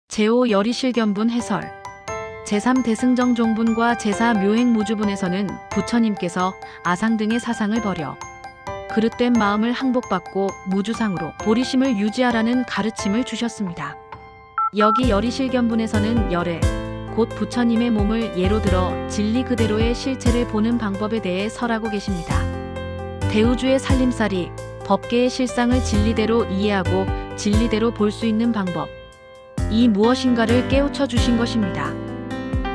제5열의실견분 해설 제3대승정종분과 제4묘행무주분에서는 부처님께서 아상 등의 사상을 버려 그릇된 마음을 항복받고 무주상으로 보리심을 유지하라는 가르침을 주셨습니다. 여기 열의실견분에서는 열애, 곧 부처님의 몸을 예로 들어 진리 그대로의 실체를 보는 방법에 대해 설하고 계십니다. 대우주의 살림살이, 법계의 실상을 진리대로 이해하고 진리대로 볼 수 있는 방법, 이 무엇인가를 깨우쳐 주신 것입니다.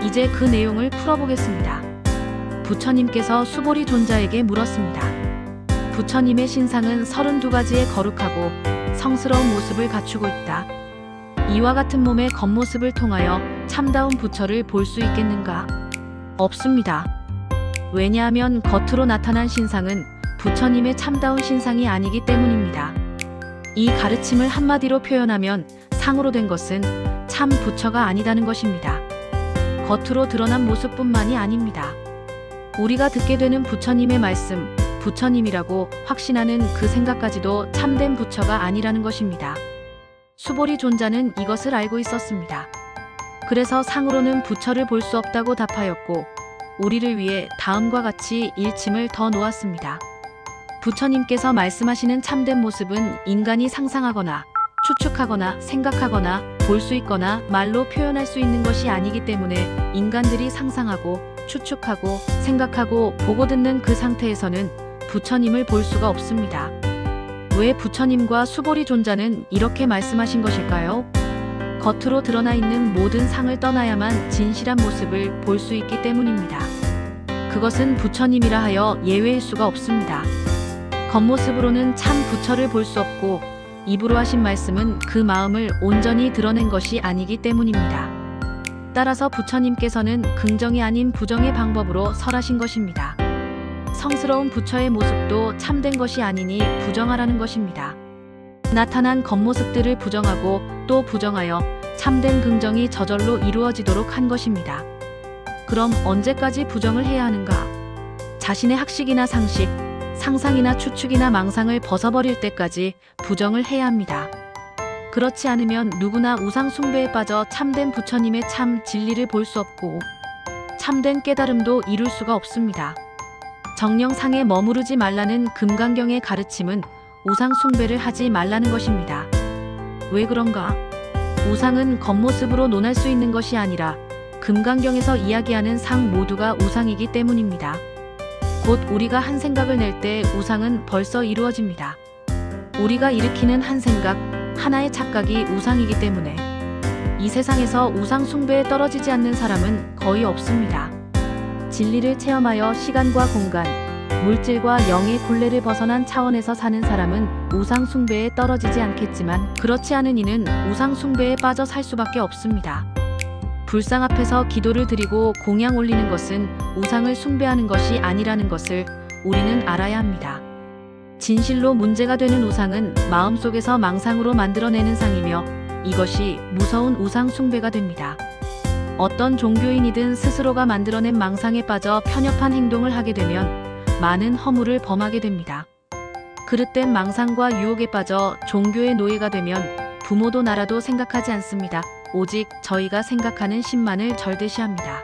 이제 그 내용을 풀어보겠습니다. 부처님께서 수보리 존자에게 물었습니다. 부처님의 신상은 32가지의 거룩하고 성스러운 모습을 갖추고 있다. 이와 같은 몸의 겉모습을 통하여 참다운 부처를 볼 수 있겠는가? 없습니다. 왜냐하면 겉으로 나타난 신상은 부처님의 참다운 신상이 아니기 때문입니다. 이 가르침을 한마디로 표현하면 상으로 된 것은 참 부처가 아니다는 것입니다. 겉으로 드러난 모습뿐만이 아닙니다. 우리가 듣게 되는 부처님의 말씀, 부처님이라고 확신하는 그 생각까지도 참된 부처가 아니라는 것입니다. 수보리 존자는 이것을 알고 있었습니다. 그래서 상으로는 부처를 볼 수 없다고 답하였고 우리를 위해 다음과 같이 일침을 더 놓았습니다. 부처님께서 말씀하시는 참된 모습은 인간이 상상하거나 추측하거나 생각하거나 볼 수 있거나 말로 표현할 수 있는 것이 아니기 때문에 인간들이 상상하고 추측하고 생각하고 보고 듣는 그 상태에서는 부처님을 볼 수가 없습니다. 왜 부처님과 수보리 존자는 이렇게 말씀하신 것일까요? 겉으로 드러나 있는 모든 상을 떠나야만 진실한 모습을 볼 수 있기 때문입니다. 그것은 부처님이라 하여 예외일 수가 없습니다. 겉모습으로는 참 부처를 볼 수 없고 입으로 하신 말씀은 그 마음을 온전히 드러낸 것이 아니기 때문입니다. 따라서 부처님께서는 긍정이 아닌 부정의 방법으로 설하신 것입니다. 성스러운 부처의 모습도 참된 것이 아니니 부정하라는 것입니다. 나타난 겉모습들을 부정하고 또 부정하여 참된 긍정이 저절로 이루어지도록 한 것입니다. 그럼 언제까지 부정을 해야 하는가? 자신의 학식이나 상식, 상상이나 추측이나 망상을 벗어버릴 때까지 부정을 해야 합니다. 그렇지 않으면 누구나 우상 숭배에 빠져 참된 부처님의 참 진리를 볼 수 없고 참된 깨달음도 이룰 수가 없습니다. 정령상에 머무르지 말라는 금강경의 가르침은 우상 숭배를 하지 말라는 것입니다. 왜 그런가? 우상은 겉모습으로 논할 수 있는 것이 아니라 금강경에서 이야기하는 상 모두가 우상이기 때문입니다. 곧 우리가 한 생각을 낼 때 우상은 벌써 이루어집니다. 우리가 일으키는 한 생각, 하나의 착각이 우상이기 때문에 이 세상에서 우상 숭배에 떨어지지 않는 사람은 거의 없습니다. 진리를 체험하여 시간과 공간, 물질과 영의 굴레를 벗어난 차원에서 사는 사람은 우상 숭배에 떨어지지 않겠지만 그렇지 않은 이는 우상 숭배에 빠져 살 수밖에 없습니다. 불상 앞에서 기도를 드리고 공양 올리는 것은 우상을 숭배하는 것이 아니라는 것을 우리는 알아야 합니다. 진실로 문제가 되는 우상은 마음속에서 망상으로 만들어내는 상이며 이것이 무서운 우상 숭배가 됩니다. 어떤 종교인이든 스스로가 만들어낸 망상에 빠져 편협한 행동을 하게 되면 많은 허물을 범하게 됩니다. 그릇된 망상과 유혹에 빠져 종교의 노예가 되면 부모도 나라도 생각하지 않습니다. 오직 저희가 생각하는 신만을 절대시합니다.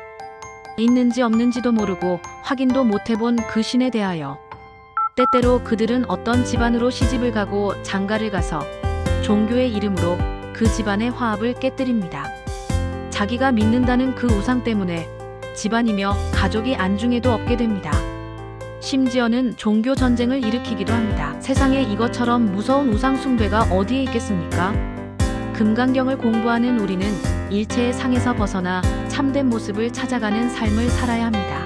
있는지 없는지도 모르고 확인도 못해본 그 신에 대하여 때때로 그들은 어떤 집안으로 시집을 가고 장가를 가서 종교의 이름으로 그 집안의 화합을 깨뜨립니다. 자기가 믿는다는 그 우상 때문에 집안이며 가족이 안중에도 없게 됩니다. 심지어는 종교 전쟁을 일으키기도 합니다. 세상에 이것처럼 무서운 우상 숭배가 어디에 있겠습니까? 금강경을 공부하는 우리는 일체의 상에서 벗어나 참된 모습을 찾아가는 삶을 살아야 합니다.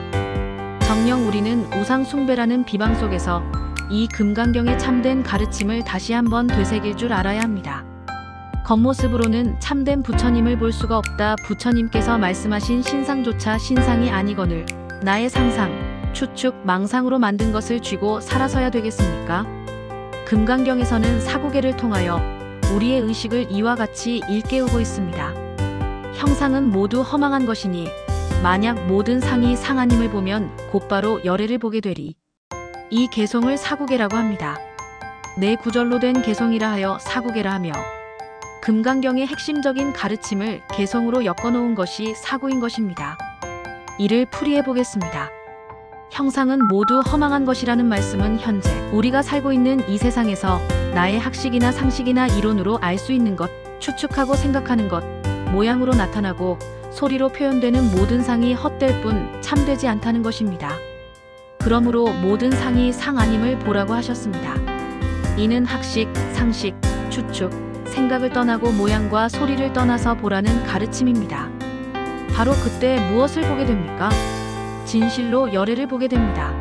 정녕 우리는 우상 숭배라는 비방 속에서 이 금강경의 참된 가르침을 다시 한번 되새길 줄 알아야 합니다. 겉모습으로는 참된 부처님을 볼 수가 없다. 부처님께서 말씀하신 신상조차 신상이 아니거늘 나의 상상, 추측, 망상으로 만든 것을 쥐고 살아서야 되겠습니까? 금강경에서는 사구계를 통하여 우리의 의식을 이와 같이 일깨우고 있습니다. 형상은 모두 허망한 것이니 만약 모든 상이 상하님을 보면 곧바로 열애를 보게 되리. 이 개송을 사구계라고 합니다. 네 구절로 된 개송이라 하여 사구계라 하며 금강경의 핵심적인 가르침을 개성으로 엮어놓은 것이 사구인 것입니다. 이를 풀이해 보겠습니다. 형상은 모두 허망한 것이라는 말씀은 현재 우리가 살고 있는 이 세상에서 나의 학식이나 상식이나 이론으로 알 수 있는 것, 추측하고 생각하는 것, 모양으로 나타나고 소리로 표현되는 모든 상이 헛될 뿐 참되지 않다는 것입니다. 그러므로 모든 상이 상 아님을 보라고 하셨습니다. 이는 학식, 상식, 추측, 생각을 떠나고 모양과 소리를 떠나서 보라는 가르침입니다. 바로 그때 무엇을 보게 됩니까? 진실로 열애를 보게 됩니다.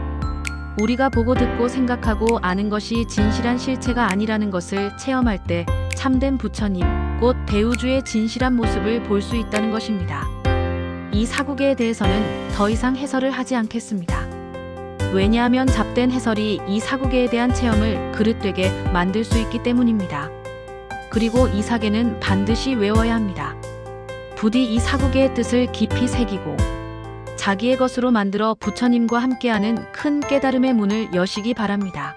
우리가 보고 듣고 생각하고 아는 것이 진실한 실체가 아니라는 것을 체험할 때 참된 부처님, 곧 대우주의 진실한 모습을 볼 수 있다는 것입니다. 이 사구계에 대해서는 더 이상 해설을 하지 않겠습니다. 왜냐하면 잡된 해설이 이 사구계에 대한 체험을 그릇되게 만들 수 있기 때문입니다. 그리고 이 사계는 반드시 외워야 합니다. 부디 이 사구계의 뜻을 깊이 새기고 자기의 것으로 만들어 부처님과 함께하는 큰 깨달음의 문을 여시기 바랍니다.